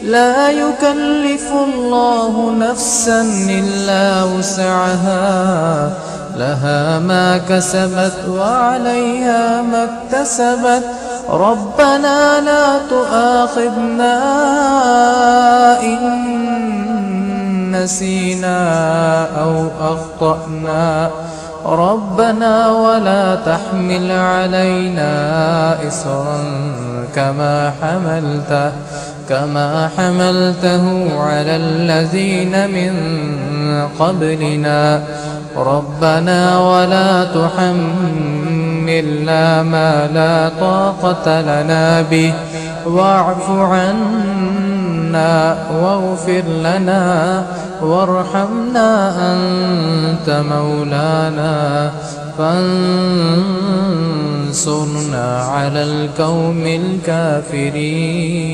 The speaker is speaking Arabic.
لا يكلف الله نفسا إلا وسعها، لها ما كسبت وعليها ما اكتسبت. ربنا لا تؤاخذنا إن نسينا أو أخطأنا. ربنا ولا تحمل علينا إصرا كما حملته على الذين من قبلنا. ربنا ولا تحملنا ما لا طاقة لنا به، واعف عنا واغفر لنا وارحمنا أنت مولانا فانصرنا على القوم الكافرين.